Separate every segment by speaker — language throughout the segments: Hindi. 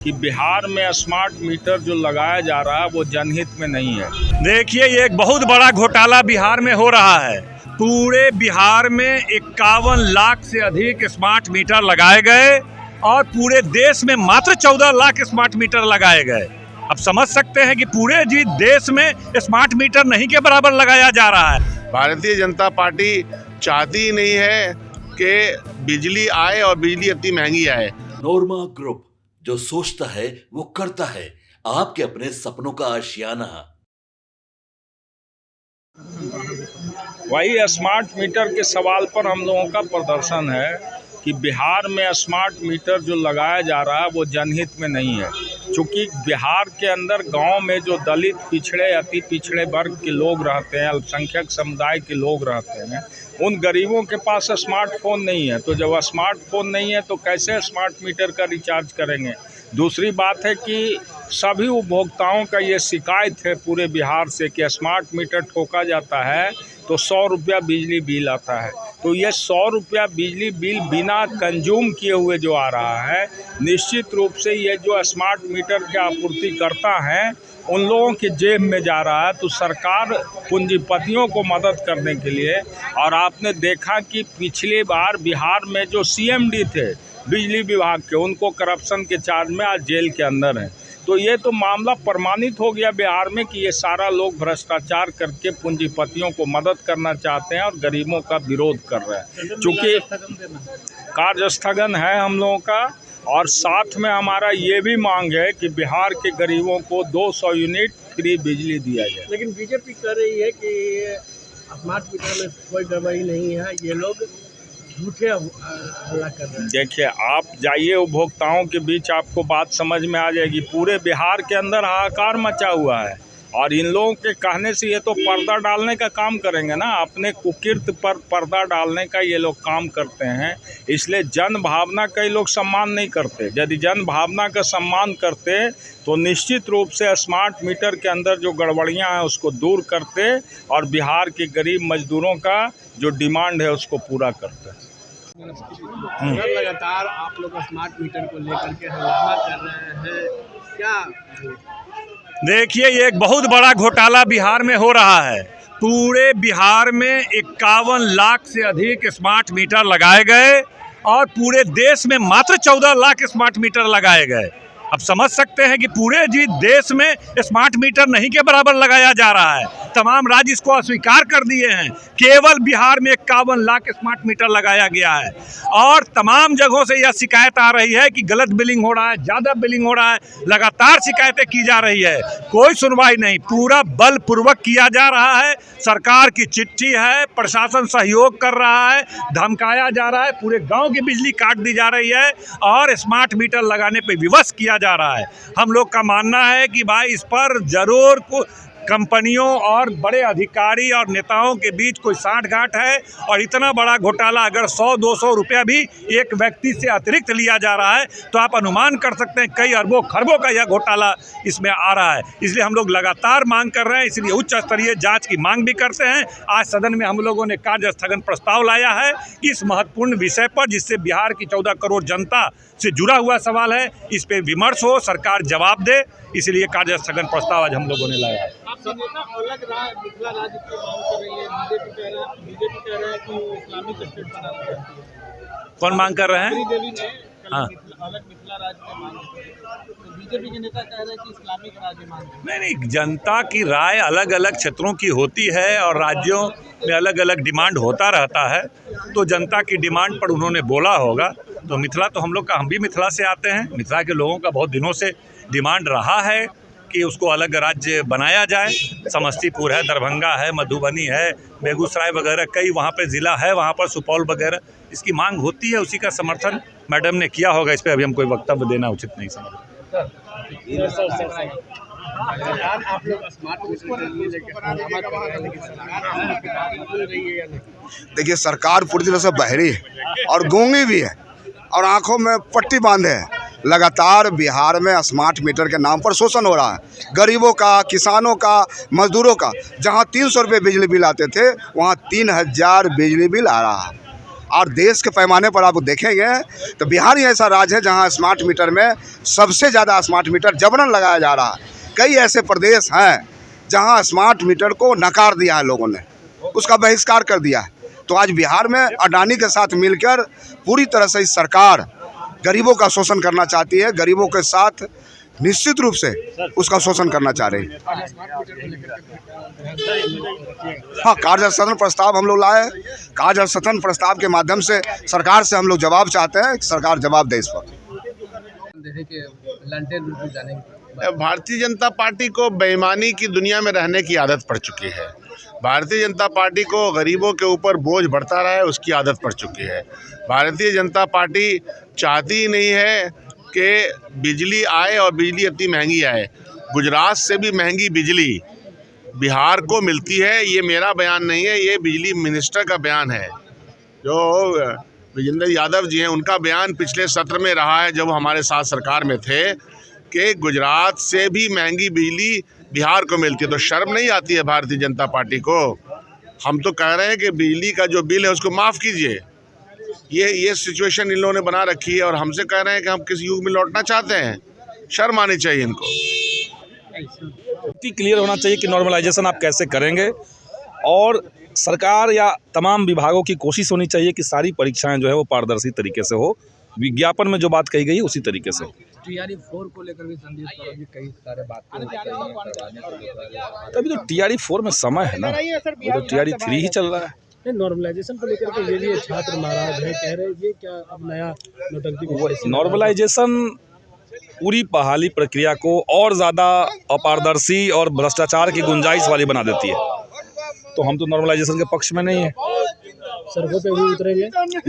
Speaker 1: कि बिहार में स्मार्ट मीटर जो लगाया जा रहा है वो जनहित में नहीं है।
Speaker 2: देखिए, ये एक बहुत बड़ा घोटाला बिहार में हो रहा है। पूरे बिहार में 51 लाख से अधिक स्मार्ट मीटर लगाए गए और पूरे देश में मात्र 14 लाख स्मार्ट मीटर लगाए गए। अब समझ सकते हैं कि पूरे देश में स्मार्ट मीटर नहीं के बराबर लगाया जा रहा है।
Speaker 3: भारतीय जनता पार्टी चाहती ही नहीं है कि बिजली आए और बिजली इतनी महंगी आए।
Speaker 4: नोरमा ग्रुप, जो सोचता है वो करता है। आपके अपने सपनों का आशियाना।
Speaker 1: वही स्मार्ट मीटर के सवाल पर हम लोगों का प्रदर्शन है कि बिहार में स्मार्ट मीटर जो लगाया जा रहा है वो जनहित में नहीं है। चूँकि बिहार के अंदर गांव में जो दलित, पिछड़े, अति पिछड़े वर्ग के लोग रहते हैं, अल्पसंख्यक समुदाय के लोग रहते हैं, उन गरीबों के पास स्मार्टफोन नहीं है। तो जब स्मार्टफोन नहीं है तो कैसे स्मार्ट मीटर का रिचार्ज करेंगे। दूसरी बात है कि सभी उपभोक्ताओं का ये शिकायत है पूरे बिहार से कि स्मार्ट मीटर ठोका जाता है तो 100 रुपया बिजली बिल आता है। तो ये 100 रुपया बिजली बिल बिना कंज्यूम किए हुए जो आ रहा है, निश्चित रूप से ये जो स्मार्ट मीटर के आपूर्ति करता है उन लोगों की जेब में जा रहा है। तो सरकार पूंजीपतियों को मदद करने के लिए, और आपने देखा कि पिछली बार बिहार में जो सीएमडी थे बिजली विभाग के, उनको करप्शन के चार्ज में आज जेल के अंदर हैं। तो ये तो मामला प्रमाणित हो गया बिहार में कि ये सारा लोग भ्रष्टाचार करके पूंजीपतियों को मदद करना चाहते हैं और गरीबों का विरोध कर रहे हैं। चूँकि कार्य स्थगन है हम लोगों का, और साथ में हमारा ये भी मांग है कि बिहार के गरीबों को 200 यूनिट फ्री बिजली दिया जाए।
Speaker 5: लेकिन बीजेपी कह रही है कि स्मार्ट मीटर में कोई गड़बड़ी नहीं है, ये लोग झूठे हल्ला कर रहे हैं।
Speaker 1: देखिए, आप जाइए उपभोक्ताओं के बीच, आपको बात समझ में आ जाएगी। पूरे बिहार के अंदर हाहाकार मचा हुआ है और इन लोगों के कहने से ये तो पर्दा डालने का काम करेंगे ना, अपने कुकीर्ति पर पर्दा डालने का ये लोग काम करते हैं। इसलिए जन भावना का ये लोग सम्मान नहीं करते। यदि जन भावना का सम्मान करते तो निश्चित रूप से स्मार्ट मीटर के अंदर जो गड़बड़ियां हैं उसको दूर करते और बिहार के गरीब मजदूरों का जो डिमांड है उसको पूरा करते।
Speaker 5: लगातार आप लोग स्मार्ट मीटर को लेकर के हंगामा कर रहे हैं, क्या?
Speaker 2: देखिए, ये एक बहुत बड़ा घोटाला बिहार में हो रहा है। पूरे बिहार में 51 लाख से अधिक स्मार्ट मीटर लगाए गए और पूरे देश में मात्र 14 लाख स्मार्ट मीटर लगाए गए। अब समझ सकते हैं कि पूरे देश में स्मार्ट मीटर नहीं के बराबर लगाया जा रहा है। तमाम राज्य इसको अस्वीकार कर दिए हैं। केवल बिहार में 51 लाख स्मार्ट मीटर लगाया गया है और तमाम जगहों से यह शिकायत आ रही है कि गलत बिलिंग हो रहा है, ज़्यादा बिलिंग हो रहा है। लगातार शिकायतें की जा रही है, कोई सुनवाई नहीं। पूरा बलपूर्वक किया जा रहा है। सरकार की चिट्ठी है, प्रशासन सहयोग कर रहा है, धमकाया जा रहा है, पूरे गाँव की बिजली काट दी जा रही है और स्मार्ट मीटर लगाने पर विवश किया जा रहा है। हम लोग का मानना है कि भाई इस पर जरूर कंपनियों और बड़े अधिकारी और नेताओं के बीच कोई साठगांठ है और इतना बड़ा घोटाला अगर 100-200 रुपया भी एक व्यक्ति से अतिरिक्त लिया जा रहा है तो आप अनुमान कर सकते हैं कई अरबों खरबों का यह घोटाला इसमें आ रहा है। इसलिए हम लोग लगातार मांग कर रहे हैं, इसलिए उच्च स्तरीय जांच की मांग भी करते हैं। आज सदन में हम लोगों ने कार्य स्थगन प्रस्ताव लाया है इस महत्वपूर्ण विषय पर, जिससे बिहार की 14 करोड़ जनता से जुड़ा हुआ सवाल है। इस पर विमर्श हो, सरकार जवाब दे, इसलिए कार्य स्थगन प्रस्ताव आज हम लोगों ने लाया है।
Speaker 5: आपके नेता अलग मिथिला राज्य की मांग कर रही है, बीजेपी कह रहा है कि इस्लामिक स्टेट बनाना चाहती है।
Speaker 2: कौन मांग कर रहे हैं?
Speaker 5: देवी ने
Speaker 2: हाँ,
Speaker 5: अलग मिथिला राज्य की मांग की है, तो बीजेपी के नेता कह रहे हैं कि इस्लामिक राज्य मांग।
Speaker 2: नहीं, जनता की राय अलग अलग क्षेत्रों की होती है और राज्यों में अलग अलग डिमांड होता रहता है। तो जनता की डिमांड पर उन्होंने बोला होगा। तो मिथिला तो हम लोग का, हम भी मिथिला से आते हैं। मिथिला के लोगों का बहुत दिनों से डिमांड रहा है कि उसको अलग राज्य बनाया जाए। समस्तीपुर है, दरभंगा है, मधुबनी है, बेगूसराय वगैरह कई वहाँ पर ज़िला है, वहाँ पर सुपौल वगैरह इसकी मांग होती है। उसी का समर्थन मैडम ने किया होगा। इस पर अभी हम कोई वक्तव्य देना उचित नहीं समझते।
Speaker 5: आप लोग स्मार्ट मीटर के लिए लेकर हंगामा कर रहे हैं, लेकिन सरकार बोल रही है या नहीं?
Speaker 3: देखिए, सरकार पूरी तरह से बहरी है और गूंगी भी है और आंखों में पट्टी बांधे है। लगातार बिहार में स्मार्ट मीटर के नाम पर शोषण हो रहा है। गरीबों का, किसानों का, मजदूरों का। जहां 300 रुपये बिजली बिल आते थे वहां 3000 बिजली बिल आ रहा है। और देश के पैमाने पर आप देखेंगे तो बिहार ही ऐसा राज्य है जहां स्मार्ट मीटर में सबसे ज़्यादा स्मार्ट मीटर जबरन लगाया जा रहा है। कई ऐसे प्रदेश हैं जहां स्मार्ट मीटर को नकार दिया है, लोगों ने उसका बहिष्कार कर दिया है। तो आज बिहार में अडानी के साथ मिलकर पूरी तरह से इस सरकार गरीबों का शोषण करना चाहती है, गरीबों के साथ निश्चित रूप से उसका शोषण करना चाह रही है। हाँ, कार्य सदन प्रस्ताव हम लोग लाए। कार्य सदन प्रस्ताव के माध्यम से सरकार से हम लोग जवाब चाहते हैं कि सरकार जवाब दे इस पर।
Speaker 6: भारतीय जनता पार्टी को बेईमानी की दुनिया में रहने की आदत पड़ चुकी है। भारतीय जनता पार्टी को गरीबों के ऊपर बोझ बढ़ता रहा है, उसकी आदत पड़ चुकी है। भारतीय जनता पार्टी चाहती ही नहीं है कि बिजली आए और बिजली इतनी महंगी आए। गुजरात से भी महंगी बिजली बिहार को मिलती है। ये मेरा बयान नहीं है, ये बिजली मिनिस्टर का बयान है, जो विजेंद्र यादव जी हैं, उनका बयान पिछले सत्र में रहा है जब हमारे साथ सरकार में थे, कि गुजरात से भी महंगी बिजली बिहार को मिलती है। तो शर्म नहीं आती है भारतीय जनता पार्टी को? हम तो कह रहे हैं कि बिजली का जो बिल है उसको माफ़ कीजिए। ये सिचुएशन इन लोगों ने बना रखी है और हमसे कह रहे हैं कि हम किस युग में लौटना चाहते हैं। शर्म आनी चाहिए इनको।
Speaker 7: क्लियर होना चाहिए कि नॉर्मलाइजेशन आप कैसे करेंगे, और सरकार या तमाम विभागों की कोशिश होनी चाहिए कि सारी परीक्षाएं जो है वो पारदर्शी तरीके से हो, विज्ञापन में जो बात कही गई है उसी तरीके से हो।
Speaker 5: TRE 4 को लेकर भी संदीप सौरभ जी कई सारे बातें
Speaker 7: अभी तो TRE 4 में समय है ना, वो तो TRE 3 ही चल रहा है।
Speaker 5: नॉर्मलाइजेशन को लेकर के ये भी छात्र नाराज है, कह रहे हैं ये क्या अब नया नोटंकी।
Speaker 7: नॉर्मलाइजेशन पूरी बहाली प्रक्रिया को और ज़्यादा अपारदर्शी और भ्रष्टाचार की गुंजाइश वाली बना देती है। तो हम तो नॉर्मलाइजेशन के पक्ष में नहीं है।
Speaker 5: सड़कों पे भी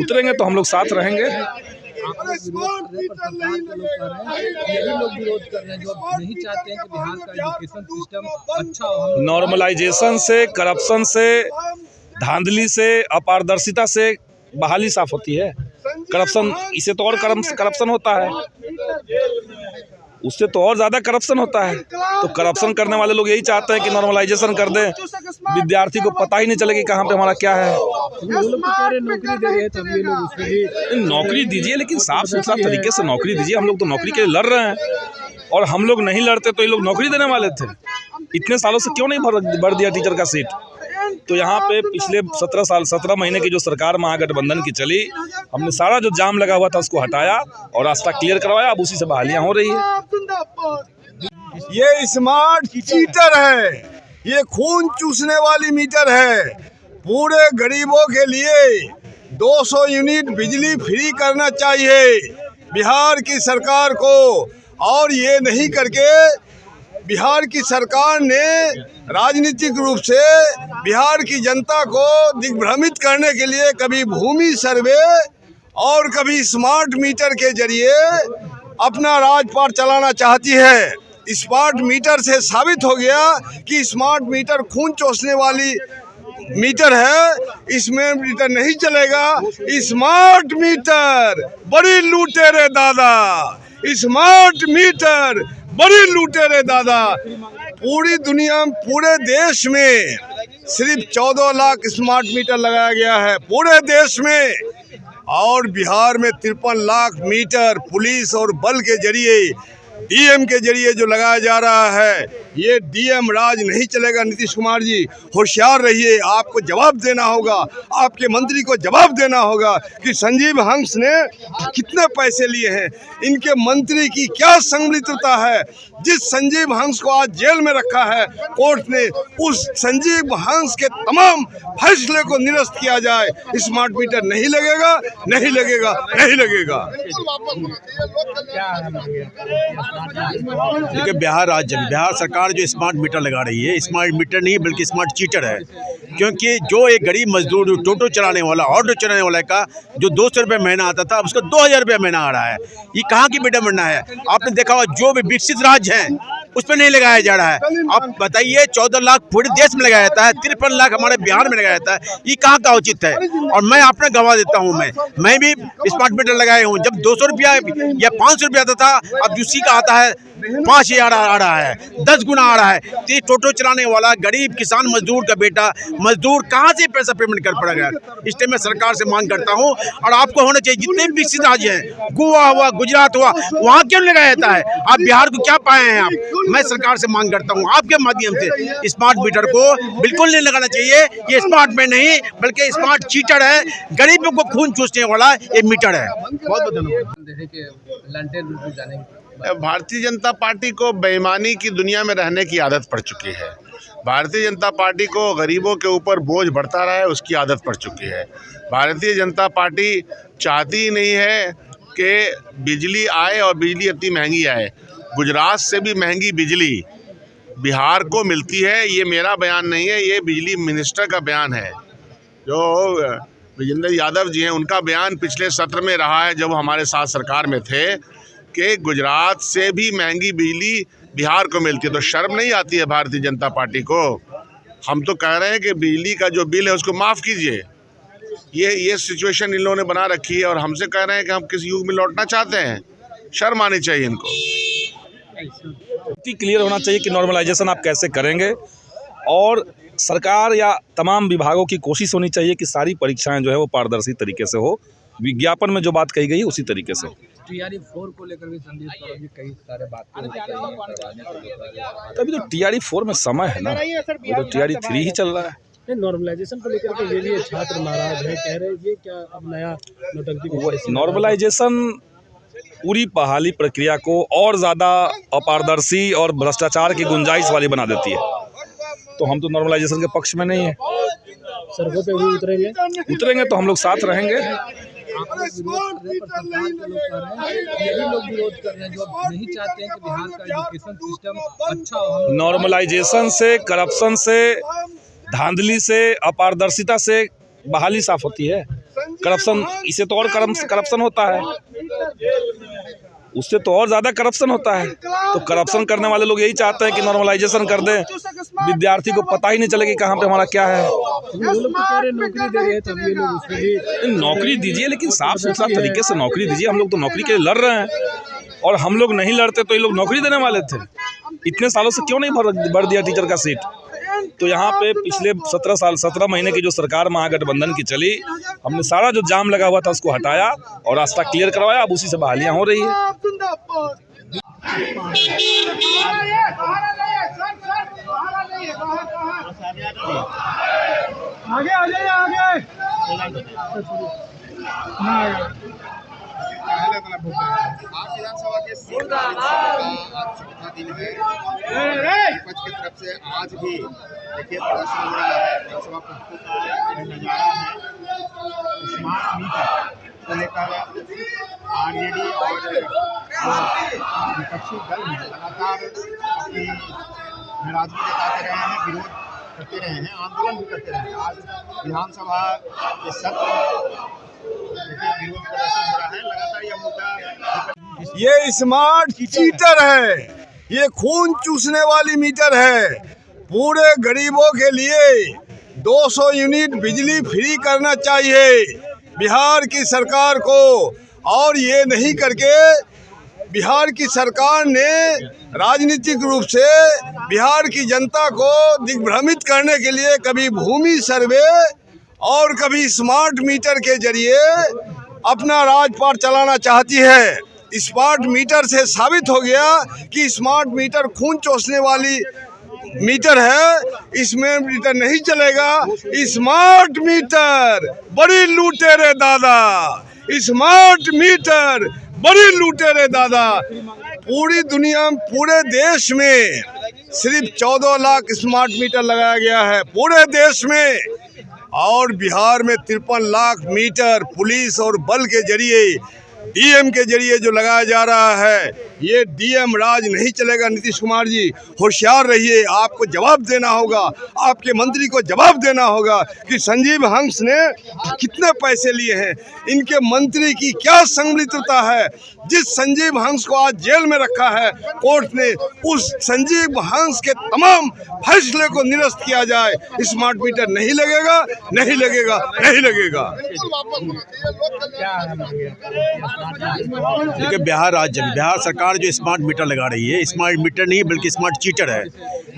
Speaker 7: उतरेंगे तो हम लोग साथ रहेंगे। नॉर्मलाइजेशन से, करप्शन से, धांधली से, अपारदर्शिता से बहाली साफ होती है। करप्शन, इसे तो और करप्शन होता है, उससे तो और ज़्यादा करप्शन होता है। तो करप्शन करने वाले लोग यही चाहते हैं कि नॉर्मलाइजेशन कर दें, विद्यार्थी को पता ही नहीं चले कि कहाँ पे हमारा क्या है। नौकरी दीजिए, लेकिन साफ सुथरा तरीके से नौकरी दीजिए। हम लोग तो नौकरी के लिए लड़ रहे हैं, और हम लोग नहीं लड़ते तो ये लोग नौकरी देने वाले थे। इतने सालों से क्यों नहीं भर दिया टीचर का सीट? तो यहाँ पे पिछले 17 महीने की जो सरकार महागठबंधन की चली, हमने सारा जो जाम लगा हुआ था उसको हटाया और रास्ता क्लियर करवाया। अब उसी से बहालियाँ हो रही है।
Speaker 8: ये स्मार्ट मीटर है, ये खून चूसने वाली मीटर है। पूरे गरीबों के लिए 200 यूनिट बिजली फ्री करना चाहिए बिहार की सरकार को। और ये नहीं करके बिहार की सरकार ने राजनीतिक रूप से बिहार की जनता को दिग्भ्रमित करने के लिए कभी भूमि सर्वे और कभी स्मार्ट मीटर के जरिए अपना राजपाट चलाना चाहती है। स्मार्ट मीटर से साबित हो गया कि स्मार्ट मीटर खून चूसने वाली मीटर है, इसमें मीटर नहीं चलेगा। स्मार्ट मीटर बड़ी लूटेरे दादा, स्मार्ट मीटर बड़ी लूटेरे दादा। पूरी दुनिया में, पूरे देश में सिर्फ 14 लाख स्मार्ट मीटर लगाया गया है पूरे देश में, और बिहार में 53 लाख मीटर पुलिस और बल के जरिए, डीएम के जरिए जो लगाया जा रहा है। ये डीएम राज नहीं चलेगा। नीतीश कुमार जी होशियार रहिए, आपको जवाब देना होगा, आपके मंत्री को जवाब देना होगा कि संजीव हंस ने कितने पैसे लिए हैं, इनके मंत्री की क्या संलिप्तता है। जिस संजीव हंस को आज जेल में रखा है कोर्ट ने, उस संजीव हंस के तमाम फैसले को निरस्त किया जाए। स्मार्ट मीटर नहीं लगेगा, नहीं लगेगा, नहीं लगेगा।
Speaker 9: देखिए, बिहार राज्य में बिहार सरकार जो स्मार्ट मीटर लगा रही है, स्मार्ट मीटर नहीं बल्कि स्मार्ट चीटर है। क्योंकि जो एक गरीब मजदूर टोटो चलाने वाला, ऑटो चलाने वाला का जो 200 रुपये महीना आता था, अब उसका 2000 रुपये महीना आ रहा है। ये कहाँ की बेटा बनना है? आपने देखा होगा जो भी विकसित राज्य हैं उस पर नहीं लगाया जा रहा है। आप बताइए, 14 लाख पूरे देश में लगाया जाता है, 53 लाख हमारे बिहार में लगाया जाता है। ये कहाँ का उचित है? और मैं अपना गवाह देता हूँ, मैं भी स्मार्ट मीटर लगाए हूँ। जब 200 रुपया या 500 रुपया आता था, अब उसी का आता है 5,000 आ रहा है, 10 गुना आ रहा है। तो ये टोटो चलाने वाला गरीब किसान मजदूर का बेटा मजदूर कहाँ से पैसा पेमेंट कर पड़ेगा? इसलिए मैं सरकार से मांग करता हूँ, और आपको होना चाहिए, जितने भी विकसित राज्य हैं, गोवा हुआ, गुजरात हुआ, वहाँ क्यों लगाया जाता है? आप बिहार को क्या पाए हैं आप? मैं सरकार से मांग करता हूँ आपके माध्यम से, स्मार्ट मीटर को बिल्कुल नहीं लगाना चाहिए। ये स्मार्ट में नहीं बल्कि स्मार्ट चीटर है, गरीबों को खून चूसने वाला ये मीटर है। बहुत बहुत धन्यवाद।
Speaker 6: भारतीय जनता पार्टी को बेईमानी की दुनिया में रहने की आदत पड़ चुकी है। भारतीय जनता पार्टी को गरीबों के ऊपर बोझ बढ़ता रहा है, उसकी आदत पड़ चुकी है। भारतीय जनता पार्टी चाहती ही नहीं है कि बिजली आए और बिजली इतनी महंगी आए। गुजरात से भी महंगी बिजली बिहार को मिलती है। ये मेरा बयान नहीं है, ये बिजली मिनिस्टर का बयान है, जो विजेंद्र यादव जी हैं, उनका बयान पिछले सत्र में रहा है जब हमारे साथ सरकार में थे, कि गुजरात से भी महंगी बिजली बिहार को मिलती है। तो शर्म नहीं आती है भारतीय जनता पार्टी को? हम तो कह रहे हैं कि बिजली का जो बिल है उसको माफ़ कीजिए। ये सिचुएशन इन लोगों ने बना रखी है, और हमसे कह रहे हैं कि हम किस युग में लौटना चाहते हैं। शर्म आनी चाहिए इनको।
Speaker 7: क्लियर होना चाहिए कि नॉर्मलाइजेशन आप कैसे करेंगे, और सरकार या तमाम विभागों की कोशिश होनी चाहिए कि सारी परीक्षाएं जो है वो पारदर्शी तरीके से हो, विज्ञापन में जो बात कही गई है उसी तरीके से हो।
Speaker 5: TRE-4 को लेकर भी संदीप सौरभ जी कई सारे बातें
Speaker 7: अभी तो TRE-4 में समय है ना, वो तो TRE-3 ही चल रहा है।
Speaker 5: नॉर्मलाइजेशन को लेकर के ये भी छात्र नाराज है, कह रहे हैं ये क्या अब नया नोटंकी?
Speaker 7: नॉर्मलाइजेशन पूरी बहाली प्रक्रिया को और ज़्यादा अपारदर्शी और भ्रष्टाचार की गुंजाइश वाली बना देती है। तो हम तो नॉर्मलाइजेशन के पक्ष में नहीं है।
Speaker 5: सड़कों पे भी
Speaker 7: उतरेंगे तो हम लोग साथ रहेंगे।
Speaker 5: यही लोग विरोध कर रहे हैं जो नहीं चाहते हैं कि बिहार का एजुकेशन सिस्टम अच्छा हो।
Speaker 7: नॉर्मलाइजेशन से, करप्शन से, धांधली से, अपारदर्शिता से बहाली साफ होती है। करप्शन, इससे तो और करप्शन होता है, उससे तो और ज़्यादा करप्शन होता है। तो करप्शन करने वाले लोग यही चाहते हैं कि नॉर्मलाइजेशन कर दें, विद्यार्थी को पता ही नहीं चले कि कहाँ पे हमारा क्या है। नौकरी दीजिए, लेकिन साफ सुथरा तरीके से नौकरी दीजिए। हम लोग तो नौकरी के लिए लड़ रहे हैं, और हम लोग नहीं लड़ते तो ये लोग नौकरी देने वाले थे। इतने सालों से क्यों नहीं भर दिया टीचर का सीट? तो यहाँ पे पिछले 17 महीने की जो सरकार महागठबंधन की चली, हमने सारा जो जाम लगा हुआ था उसको हटाया और रास्ता क्लियर करवाया। अब उसी से बहालियाँ हो रही है।
Speaker 5: आगे आ जाइए, आगे।
Speaker 10: आप विधानसभा के चौथा दिन है, विपक्ष की तरफ से आज भी देखिए प्रदर्शन हो रहा है। विधानसभा पक्षों का नजारा है। स्मार्ट मीटर को लेकर आरजेडी और विपक्षी दल लगातार अपनी नाराजगी जताते रहे हैं, विरोध करते रहे हैं, आंदोलन भी करते रहे हैं। आज विधानसभा के सत्र विरोध प्रदर्शन हो रहा है। लगातार यह मुद्दा,
Speaker 8: ये स्मार्ट चीटर है, ये खून चूसने वाली मीटर है। पूरे गरीबों के लिए 200 यूनिट बिजली फ्री करना चाहिए बिहार की सरकार को। और ये नहीं करके बिहार की सरकार ने राजनीतिक रूप से बिहार की जनता को दिग्भ्रमित करने के लिए कभी भूमि सर्वे और कभी स्मार्ट मीटर के जरिए अपना राजपाट चलाना चाहती है। स्मार्ट मीटर से साबित हो गया कि स्मार्ट मीटर खून चूसने वाली मीटर है। इसमें मीटर नहीं चलेगा। स्मार्ट मीटर बड़ी लूटेरे दादा, स्मार्ट मीटर बड़ी लूटेरे दादा। पूरी दुनिया में, पूरे देश में सिर्फ 14 लाख स्मार्ट मीटर लगाया गया है पूरे देश में, और बिहार में 53 लाख मीटर पुलिस और बल के जरिए, डीएम के जरिए जो लगाया जा रहा है। ये डीएम राज नहीं चलेगा। नीतीश कुमार जी होशियार रहिए, आपको जवाब देना होगा, आपके मंत्री को जवाब देना होगा कि संजीव हंस ने कितने पैसे लिए हैं, इनके मंत्री की क्या संलिप्तता है। जिस संजीव हंस को आज जेल में रखा है कोर्ट ने, उस संजीव हंस के तमाम फैसले को निरस्त किया जाए। स्मार्ट मीटर नहीं लगेगा, नहीं लगेगा, नहीं लगेगा।
Speaker 9: देखिए बिहार राज्य में बिहार सरकार जो स्मार्ट मीटर लगा रही है, स्मार्ट मीटर नहीं बल्कि स्मार्ट चीटर है।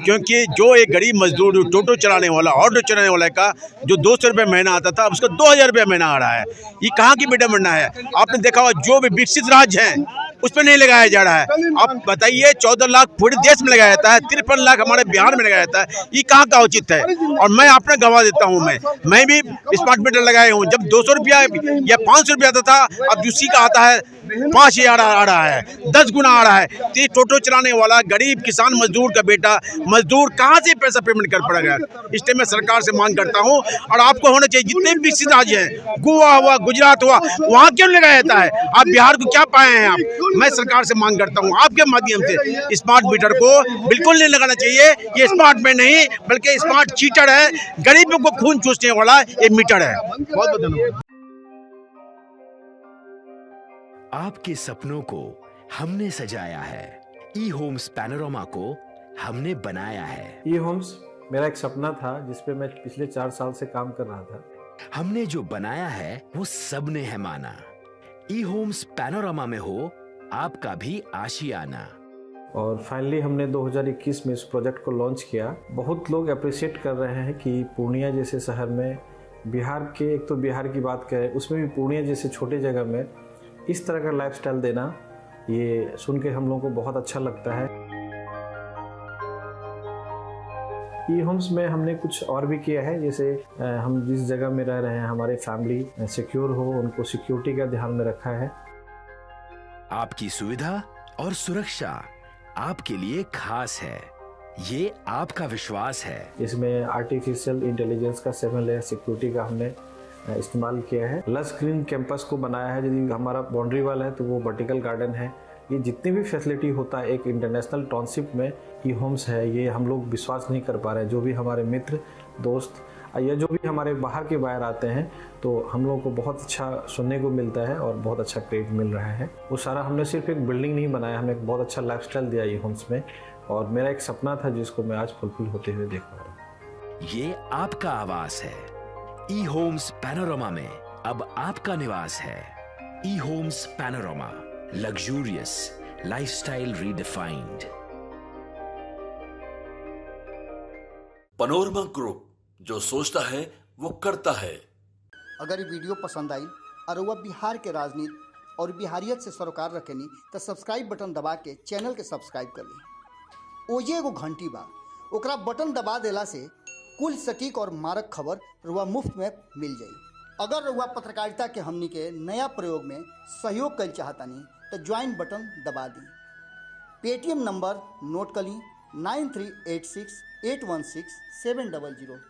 Speaker 9: क्योंकि जो एक गरीब मजदूर टोटो चलाने वाला, ऑटो चलाने वाला का जो 200 रुपये महीना आता था, अब उसको 2000 रुपये महीना आ रहा है। ये कहाँ की विडम्बना है? आपने देखा होगा जो भी विकसित राज्य हैं उस पर नहीं लगाया जा रहा है। आप बताइए 14 लाख पूरे देश में लगाया जाता है, 53 लाख हमारे बिहार में लगाया जाता है। ये कहाँ का उचित है? और मैं अपना गवाह देता हूँ, मैं भी स्मार्ट मीटर लगाए हूँ। जब 200 रुपया या 500 रुपया आता था, अब उसी का आता है 5000 आ रहा है, 10 गुना आ रहा है। तो ये टोटो चलाने वाला गरीब किसान मजदूर का बेटा मजदूर कहाँ से पैसा पेमेंट कर पड़ेगा? इसलिए मैं सरकार से मांग करता हूँ, और आपको होना चाहिए, जितने भी विकसित राज्य हैं, गोवा हुआ, गुजरात हुआ, वहाँ क्यों लगाया जाता है? आप बिहार को क्या पाए हैं आप? मैं सरकार से मांग करता हूँ आपके माध्यम से, स्मार्ट मीटर को बिल्कुल नहीं लगाना चाहिए। ये स्मार्ट में नहीं बल्कि स्मार्ट चीटर है, गरीबों को खून चूसने वाला ये मीटर है। बहुत बहुत धन्यवाद।
Speaker 11: आपके सपनों को हमने सजाया है, ई होम्स पैनोरमा को हमने बनाया है।
Speaker 12: ई होम्स मेरा एक सपना था जिसपे मैं पिछले 4 साल से काम कर रहा था।
Speaker 11: हमने जो बनाया है वो सबने है माना। ई होम्स पैनोरमा में हो आपका भी आशियाना।
Speaker 12: और फाइनली हमने 2021 में इस प्रोजेक्ट को लॉन्च किया। बहुत लोग अप्रिशिएट कर रहे हैं कि पूर्णिया जैसे शहर में, बिहार के, एक तो बिहार की बात करें उसमें भी पूर्णिया जैसे छोटे जगह में इस तरह का लाइफस्टाइल देना, ये सुन के हम लोगों को बहुत अच्छा लगता है। ई होम्स में हमने कुछ और भी किया है, जैसे हम जिस जगह में रह रहे हैं हमारे फैमिली सिक्योर हो, उनको सिक्योरिटी का ध्यान में रखा है।
Speaker 11: आपकी सुविधा और सुरक्षा आपके लिए खास है, ये आपका विश्वास है।
Speaker 12: इसमें आर्टिफिशियल इंटेलिजेंस का 7 लेयर सिक्योरिटी का हमने इस्तेमाल किया है। लस ग्रीन कैंपस को बनाया है। यदि हमारा बाउंड्री वाल है तो वो वर्टिकल गार्डन है। ये जितनी भी फैसिलिटी होता है एक इंटरनेशनल टाउनशिप में ई होम्स है, ये हम लोग विश्वास नहीं कर पा रहे हैं। जो भी हमारे मित्र दोस्त या जो भी हमारे बाहर के बाहर आते हैं तो हम लोगों को बहुत अच्छा सुनने को मिलता है और बहुत अच्छा क्रेडिट मिल रहा है। वो सारा हमने सिर्फ एक बिल्डिंग नहीं बनाया, हमें एक बहुत अच्छा लाइफस्टाइल दिया ई होम्स में, और मेरा एक सपना था जिसको मैं आज फुलफिल होते हुए देख पा रहा हूँ।
Speaker 11: ये आपका आवास है। ई होम्स पैनोरमा में अब आपका निवास है। E Homes Panorama, luxurious lifestyle redefined.
Speaker 4: Panorama Group, जो सोचता है वो करता है।
Speaker 13: अगर ये वीडियो पसंद आई और वह बिहार के राजनीति और बिहारियत से सरोकार रखेनी तो सब्सक्राइब बटन दबा के चैनल के सब्सक्राइब कर ली। ओजे एगो घंटी बा, ओकरा बटन दबा देला से कुल सटीक और मारक खबर रुआ मुफ्त में मिल जाई। अगर रुआ पत्रकारिता के हमनी के नया प्रयोग में सहयोग कर चाहतानी तो ज्वाइन बटन दबा दी। पेटीएम नंबर नोट कर ली 9386 816 700।